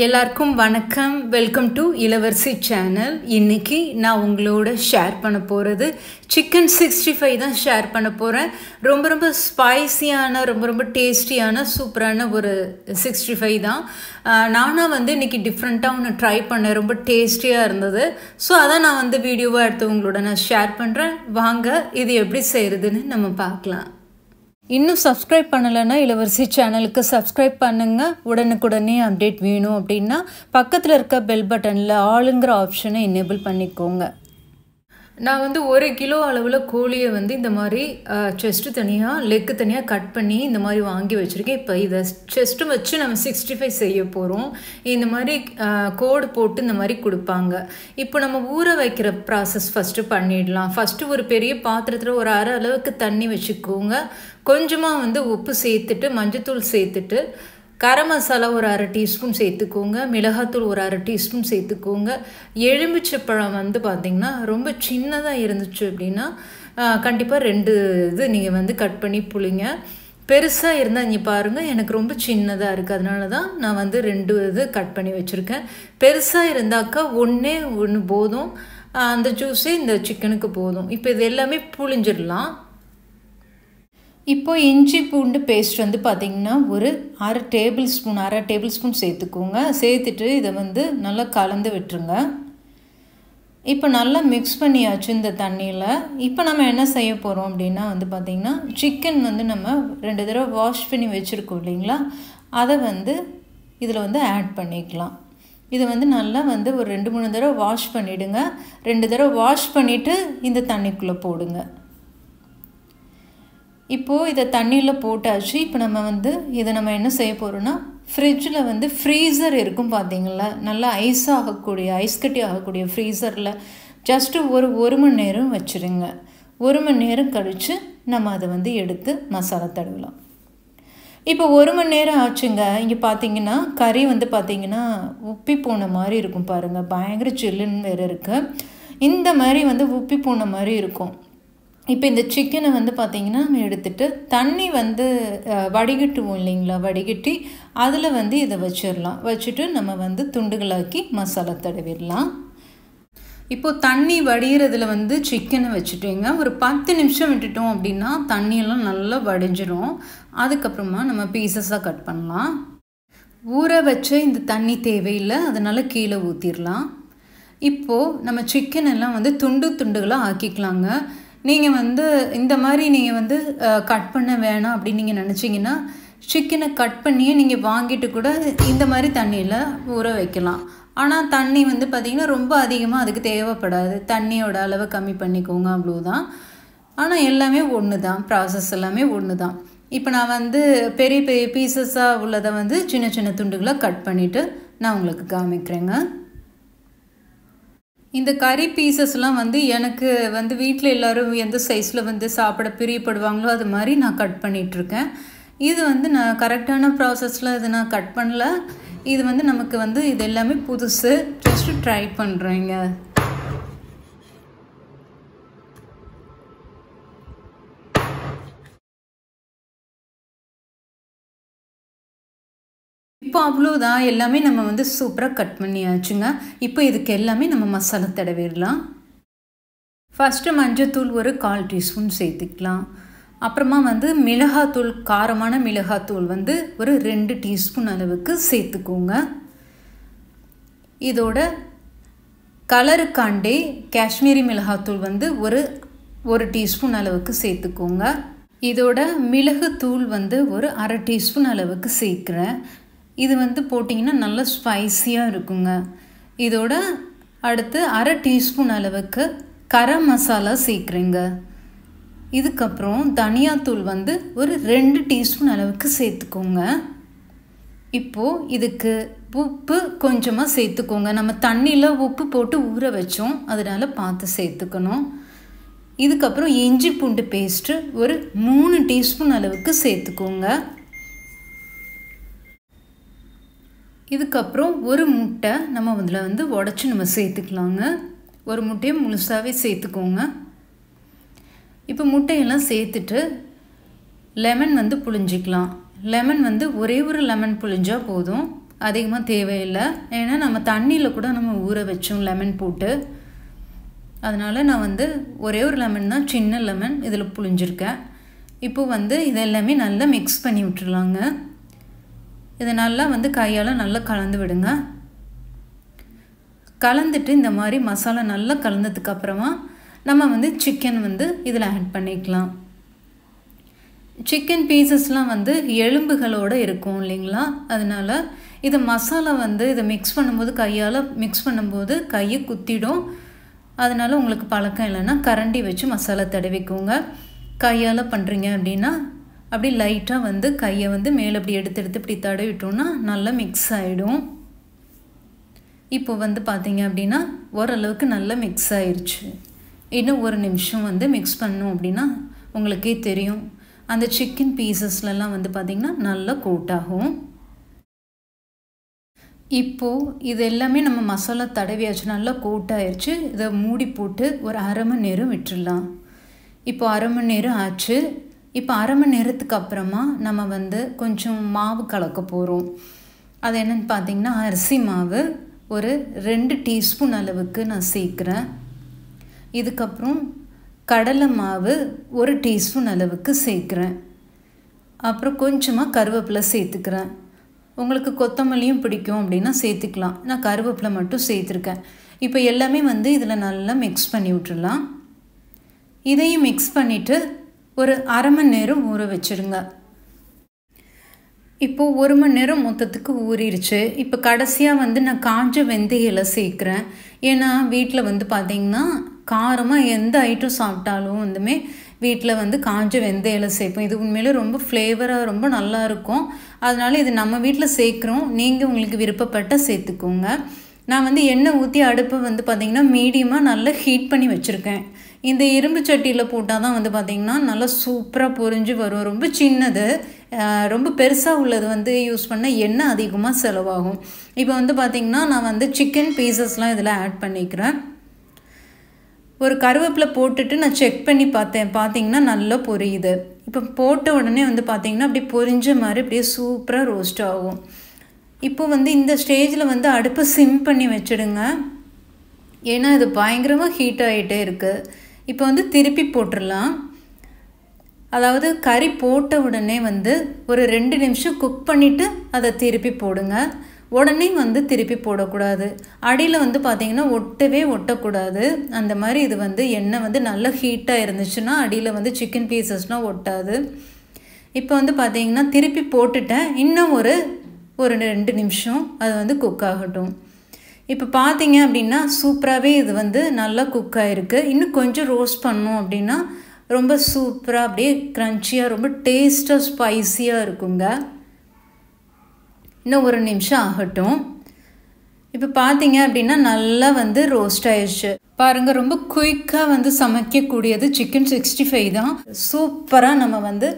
எல்லாருக்கும் வணக்கம். Welcome to இளவரசி சேனல். இன்னைக்கு நான் உங்களோட ஷேர் பண்ண போகிறது சிக்கன் 65 தான் ஷேர் பண்ண போகிறேன். ரொம்ப ஸ்பைசியான ரொம்ப டேஸ்டியான சூப்பரான ஒரு 65 தான். நானாக இன்றைக்கி டிஃப்ரெண்ட்டாக ஒன்று ட்ரை பண்ணேன். ரொம்ப டேஸ்டியாக இருந்தது. ஸோ அதான் நான் வீடியோவாக எடுத்து உங்களோட நான் ஷேர் பண்ணுறேன். வாங்க இது எப்படி செய்கிறதுன்னு நம்ம பார்க்கலாம். இன்னும் சப்ஸ்கிரைப் பண்ணலைன்னா இளவரசி சேனலுக்கு சப்ஸ்கிரைப் பண்ணுங்கள். உடனுக்குடனே அப்டேட் வேணும் அப்படின்னா பக்கத்தில் இருக்க பெல் பட்டனில் ஆளுங்கிற ஆப்ஷனை எனேபிள் பண்ணிக்கோங்க. நான் 1 கிலோ அளவில் கோழியை இந்த மாதிரி செஸ்ட்டு தனியாக லெக்கு தனியாக கட் பண்ணி இந்த மாதிரி வாங்கி வச்சுருக்கேன். இப்போ இதை செஸ்ட்டு வச்சு நம்ம 65 செய்ய போகிறோம். இந்த மாதிரி கோடு போட்டு இந்த மாதிரி கொடுப்பாங்க. இப்போ நம்ம ஊற வைக்கிற ப்ராசஸ் ஃபஸ்ட்டு பண்ணிடலாம். ஃபஸ்ட்டு ஒரு பெரிய பாத்திரத்தில் ஒரு அரை அளவுக்கு தண்ணி வச்சுக்கோங்க. கொஞ்சமாக உப்பு சேர்த்துட்டு மஞ்சத்தூள் சேர்த்துட்டு கரம் மசாலா ஒரு அரை டீஸ்பூன் சேர்த்துக்கோங்க. மிளகாத்தூள் ஒரு அரை டீஸ்பூன் சேர்த்துக்கோங்க. எலுமிச்சைப்பழம் பார்த்திங்கன்னா ரொம்ப சின்னதாக இருந்துச்சு அப்படின்னா கண்டிப்பாக 2 இது நீங்கள் கட் பண்ணி புளிங்க. பெருசாக இருந்தால் இங்கே பாருங்கள், எனக்கு ரொம்ப சின்னதாக இருக்குது, அதனால தான் நான் 2 இது கட் பண்ணி வச்சுருக்கேன். பெருசாக இருந்தாக்கா ஒன்று போதும். அந்த ஜூஸே இந்த சிக்கனுக்கு போதும். இப்போ இது எல்லாமே புளிஞ்சிடலாம். இப்போ இஞ்சி பூண்டு பேஸ்ட் பார்த்திங்கன்னா ஒரு அரை டேபிள் ஸ்பூன் சேர்த்துக்கோங்க. சேர்த்துட்டு இதை நல்லா கலந்து விட்டுருங்க. இப்போ நல்லா மிக்ஸ் பண்ணியாச்சு இந்த தண்ணியில். இப்போ நம்ம என்ன செய்ய போகிறோம் அப்படின்னா பார்த்திங்கன்னா சிக்கன் நம்ம 2 தடவை வாஷ் பண்ணி வச்சுருக்கோம் இல்லைங்களா, அதை இதில் ஆட் பண்ணிக்கலாம். இது நல்லா ஒரு 2-3 தடவை வாஷ் பண்ணிவிடுங்க. 2 தடவை வாஷ் பண்ணிவிட்டு இந்த தண்ணிக்குள்ளே போடுங்க. இப்போது இதை தண்ணியில் போட்டாச்சு. இப்போ நம்ம இதை நம்ம என்ன செய்ய போகிறோன்னா ஃப்ரிட்ஜில் ஃப்ரீசர் இருக்கும் பார்த்தீங்களா, நல்லா ஐஸ் கட்டி ஆகக்கூடிய ஃப்ரீசரில் ஜஸ்ட்டு ஒரு மணி நேரம் வச்சுருங்க. 1 மணி நேரம் கழித்து நம்ம அதை எடுத்து மசாலா தடவலாம். இப்போ 1 மணி நேரம் ஆச்சுங்க. இங்கே பார்த்தீங்கன்னா கறி பார்த்திங்கன்னா உப்பி போன மாதிரி இருக்கும் பாருங்கள். பயங்கர சில்லுன்னு வேறு இருக்குது. இந்த மாதிரி உப்பி போன மாதிரி இருக்கும். இப்போ இந்த சிக்கனை பார்த்திங்கன்னா நம்ம எடுத்துகிட்டு தண்ணி வடிகட்டுவோம் இல்லைங்களா, வடிகட்டி அதில் இதை வச்சிடலாம். வச்சுட்டு நம்ம துண்டுகளாக்கி மசாலா தடவிடலாம். இப்போது தண்ணி வடிகிறதுல சிக்கனை வச்சுட்டேங்க. ஒரு 10 நிமிஷம் விட்டுட்டோம் அப்படின்னா தண்ணியெல்லாம் நல்லா வடிஞ்சிரும். அதுக்கப்புறமா நம்ம பீசஸாக கட் பண்ணலாம். ஊற வச்ச இந்த தண்ணி தேவையில்லை, அதனால் கீழே ஊற்றிடலாம். இப்போது நம்ம சிக்கன் எல்லாம் துண்டுகளாக ஆக்கிக்கலாங்க. நீங்கள் இந்த மாதிரி நீங்கள் கட் பண்ண வேணாம் அப்படின்னு நீங்கள் நினச்சிங்கன்னா சிக்கனை கட் பண்ணியே நீங்கள் வாங்கிட்டு கூட இந்த மாதிரி தண்ணியில் ஊற வைக்கலாம். ஆனால் தண்ணி பார்த்திங்கன்னா ரொம்ப அதிகமாக அதுக்கு தேவைப்படாது. தண்ணியோட அளவை கம்மி பண்ணிக்கோங்க, அவ்வளோதான். ஆனால் எல்லாமே ஒன்று தான், ப்ராசஸ் எல்லாமே ஒன்று தான். இப்போ நான் பெரிய பீசஸாக உள்ளதை சின்ன துண்டுகளாக கட் பண்ணிவிட்டு நான் உங்களுக்கு காமிக்கிறேங்க. இந்த கறி பீசஸ்லாம் எனக்கு வீட்டில் எல்லோரும் எந்த சைஸில் சாப்பிட பிரியப்படுவாங்களோ அது மாதிரி நான் கட் பண்ணிகிட்ருக்கேன். இது நான் கரெக்டான ப்ராசஸில் இது நான் கட் பண்ணல. இது நமக்கு இது எல்லாமே புதுசு. ஜஸ்ட்டு ட்ரை பண்ணுறேங்க. இப்போ அவ்வளோதான், எல்லாமே நம்ம சூப்பராக கட் பண்ணியாச்சுங்க. இப்போ இதுக்கு எல்லாமே நம்ம மசாலா தடவிடலாம். ஃபஸ்ட்டு மஞ்சத்தூள் ஒரு 1/4 டீஸ்பூன் சேர்த்துக்கலாம். அப்புறமா மிளகாத்தூள், காரமான மிளகாத்தூள் ஒரு 2 டீஸ்பூன் அளவுக்கு சேர்த்துக்கோங்க. இதோட கலருக்காண்டே காஷ்மீரி மிளகாத்தூள் ஒரு டீஸ்பூன் அளவுக்கு சேர்த்துக்கோங்க. இதோட மிளகுத்தூள் ஒரு அரை டீஸ்பூன் அளவுக்கு சேர்க்குறேன். இது போட்டிங்கன்னா நல்லா ஸ்பைஸியாக இருக்குங்க. இதோட அடுத்து அரை டீஸ்பூன் அளவுக்கு கரம் மசாலா சேர்க்குறேங்க. இதுக்கப்புறம் தனியாத்தூள் ஒரு 2 டீஸ்பூன் அளவுக்கு சேர்த்துக்கோங்க. இப்போது இதுக்கு உப்பு கொஞ்சமாக சேர்த்துக்கோங்க. நம்ம தண்ணியில் உப்பு போட்டு ஊற வச்சோம், அதனால் பார்த்து சேர்த்துக்கணும். இதுக்கப்புறம் இஞ்சி பூண்டு பேஸ்ட்டு ஒரு 3 டீஸ்பூன் அளவுக்கு சேர்த்துக்கோங்க. இதுக்கப்புறம் ஒரு முட்டை நம்ம அதில் உடச்சி நம்ம சேர்த்துக்கலாங்க. ஒரு முட்டையை முழுசாகவே சேர்த்துக்கோங்க. இப்போ முட்டையெல்லாம் சேர்த்துட்டு லெமன் புழிஞ்சிக்கலாம். லெமன் ஒரே ஒரு லெமன் புழிஞ்சால் போதும். அதிகமாக தேவையில்லை. ஏன்னா நம்ம தண்ணியில் கூட நம்ம ஊற வச்சோம் லெமன் போட்டு. அதனால் நான் வந்து ஒரே ஒரு லெமன் தான், சின்ன லெமன் இதில் புழிஞ்சிருக்கேன். இப்போ வந்து இதெல்லாமே நல்லா மிக்ஸ் பண்ணி விட்டுருலாங்க. இதை நல்லா வந்து கையால் நல்லா கலந்து விடுங்க. கலந்துட்டு இந்த மாதிரி மசாலா நல்லா கலந்ததுக்கப்புறமா நம்ம வந்து சிக்கன் வந்து இதில் ஆட் பண்ணிக்கலாம். சிக்கன் பீசஸ்லாம் வந்து எலும்புகளோடு இருக்கும் இல்லைங்களா, அதனால் இது மசாலா வந்து இதை மிக்ஸ் பண்ணும்போது கையால் மிக்ஸ் பண்ணும்போது கையை குத்திடும். அதனால் உங்களுக்கு பழக்கம் இல்லைன்னா கரண்டி வச்சு மசாலா தடவிக்கோங்க. கையால் பண்ணுறீங்க அப்படின்னா அப்படி லைட்டாக வந்து கையை வந்து மேலே அப்படி எடுத்து இப்படி தடவிட்டோன்னா நல்லா மிக்ஸ் ஆகிடும். இப்போ வந்து பார்த்திங்க அப்படின்னா ஓரளவுக்கு நல்லா மிக்ஸ் ஆயிடுச்சு. இன்னும் ஒரு நிமிஷம் வந்து மிக்ஸ் பண்ணோம் அப்படின்னா உங்களுக்கே தெரியும் அந்த சிக்கன் பீசஸ்லலாம் வந்து பார்த்திங்கன்னா நல்லா கோட் ஆகும். இப்போது இது எல்லாமே நம்ம மசாலா தடவியாச்சு, நல்லா கோட் ஆயிடுச்சு. இதை மூடி போட்டு ஒரு அரை மணி நேரம் விட்டுடலாம். இப்போ அரை மணி நேரம் ஆச்சு. இப்போ அரை மணி நேரத்துக்கு அப்புறமா நம்ம வந்து கொஞ்சம் மாவு கலக்க போகிறோம். அது என்னென்னு பார்த்திங்கன்னா அரிசி மாவு ஒரு 2 டீஸ்பூன் அளவுக்கு நான் சேர்க்குறேன். இதுக்கப்புறம் கடலை மாவு 1 டீஸ்பூன் அளவுக்கு சேர்க்குறேன். அப்புறம் கொஞ்சமாக கருவேப்பிலை சேர்த்துக்கிறேன். உங்களுக்கு கொத்தமல்லியும் பிடிக்கும் அப்படின்னா சேர்த்துக்கலாம். நான் கருவேப்பிலை மட்டும் சேர்த்துருக்கேன். இப்போ எல்லாமே வந்து இதில் நல்லா மிக்ஸ் பண்ணி விட்டுடலாம். இதையும் மிக்ஸ் பண்ணிவிட்டு ஒரு அரை மணி நேரம் ஊற வச்சுடுங்க. இப்போது 1 மணி நேரம் மொத்தத்துக்கு ஊறிடுச்சு. இப்போ கடைசியாக வந்து நான் காஞ்ச வெந்தய இலை சேர்க்குறேன். ஏன்னா வீட்டில் வந்து பார்த்திங்கன்னா காரமாக எந்த ஐட்டம் சாப்பிட்டாலும் வந்துமே வீட்டில் வந்து காஞ்ச வெந்தய இலை சேர்ப்போம். இது உண்மையிலே ரொம்ப ஃப்ளேவராக ரொம்ப நல்லாயிருக்கும். அதனால் இது நம்ம வீட்டில் சேர்க்குறோம். நீங்கள் உங்களுக்கு விருப்பப்பட்ட சேர்த்துக்கோங்க. நான் வந்து எண்ணெய் ஊற்றி அடுப்பை வந்து பார்த்திங்கன்னா மீடியமாக நல்லா ஹீட் பண்ணி வச்சுருக்கேன். இந்த இரும்பு சட்டியில் போட்டால் தான் வந்து பார்த்திங்கன்னா நல்லா சூப்பராக பொரிஞ்சு வரும். ரொம்ப சின்னது, ரொம்ப பெருசாக உள்ளது வந்து யூஸ் பண்ண எண்ணெய் அதிகமாக செலவாகும். இப்போ வந்து பார்த்திங்கன்னா நான் வந்து சிக்கன் பீசஸ்லாம் இதில் ஆட் பண்ணிக்கிறேன். ஒரு கருவேப்பிலை போட்டுட்டு நான் செக் பண்ணி பார்த்தேன். பார்த்திங்கன்னா நல்லா பொரியுது. இப்போ போட்ட உடனே வந்து பார்த்திங்கன்னா அப்படியே பொரிஞ்ச மாதிரி அப்படியே சூப்பராக ரோஸ்ட் ஆகும். இப்போ வந்து இந்த ஸ்டேஜில் வந்து அடுப்பை சிம் பண்ணி வச்சுடுங்க. ஏன்னா இது பயங்கரமாக ஹீட் ஆகிட்டே இருக்குது. இப்போ வந்து திருப்பி போட்டுடலாம். அதாவது கறி போட்ட உடனே வந்து ஒரு 2 நிமிஷம் குக் பண்ணிவிட்டு அதை திருப்பி போடுங்க. உடனே வந்து திருப்பி போடக்கூடாது. அடியில் வந்து பார்த்திங்கன்னா ஒட்டக்கூடாது. அந்த மாதிரி இது வந்து எண்ணெய் வந்து நல்லா ஹீட்டாக இருந்துச்சுன்னா அடியில் வந்து சிக்கன் பீசஸ்னால் ஒட்டாது. இப்போ வந்து பார்த்திங்கன்னா திருப்பி போட்டுட்டேன். இன்னும் ஒரு 2 நிமிஷம் அது வந்து குக் ஆகட்டும். இப்போ பார்த்தீங்க அப்படின்னா சூப்பராகவே இது வந்து நல்லா குக் ஆகிருக்கு. இன்னும் கொஞ்சம் ரோஸ்ட் பண்ணோம் அப்படின்னா ரொம்ப சூப்பராக அப்படியே க்ரன்ச்சியாக ரொம்ப டேஸ்ட்டாக ஸ்பைஸியாக இருக்குங்க. இன்னும் 1 நிமிஷம் ஆகட்டும். இப்போ பார்த்தீங்க அப்படின்னா நல்லா வந்து ரோஸ்ட் ஆயிடுச்சு. பாருங்கள், ரொம்ப குயிக்காக வந்து சமைக்கக்கூடியது சிக்கன் 65 தான். சூப்பராக நம்ம வந்து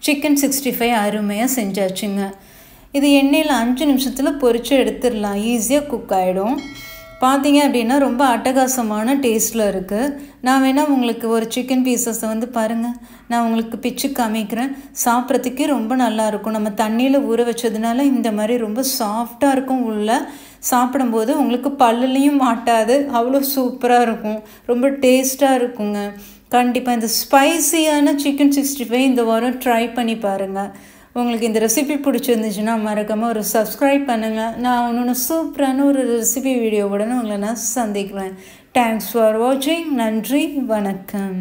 சிக்கன் 65 அருமையாக செஞ்சாச்சுங்க. இது எண்ணெயில் 5 நிமிஷத்தில் பொரித்து எடுத்துடலாம். ஈஸியாக குக் ஆகிடும். பார்த்தீங்க அப்படின்னா ரொம்ப அட்டகாசமான டேஸ்ட்டில் இருக்குது. நான் வேணால் உங்களுக்கு ஒரு சிக்கன் பீசஸை வந்து பாருங்கள், நான் உங்களுக்கு பிச்சு காமிக்கிறேன். சாப்பிட்றதுக்கே ரொம்ப நல்லாயிருக்கும். நம்ம தண்ணியில் ஊற வச்சதுனால இந்த மாதிரி ரொம்ப சாஃப்டாக இருக்கும். உள்ளே சாப்பிடும்போது உங்களுக்கு பல்லுலேயும் மாட்டாது. அவ்வளோ சூப்பராக இருக்கும். ரொம்ப டேஸ்ட்டாக இருக்குங்க. கண்டிப்பாக இந்த ஸ்பைசியான சிக்கன் 65 இந்த வாரம் ட்ரை பண்ணி பாருங்கள். உங்களுக்கு இந்த ரெசிபி பிடிச்சிருந்துச்சுன்னா மறக்காமல் ஒரு சப்ஸ்கிரைப் பண்ணுங்கள். நான் இன்னொன்று சூப்பரான ஒரு ரெசிபி வீடியோவுடன் உங்களை நான் சந்திக்கிறேன். தேங்க்ஸ் ஃபார் வாட்சிங். நன்றி, வணக்கம்.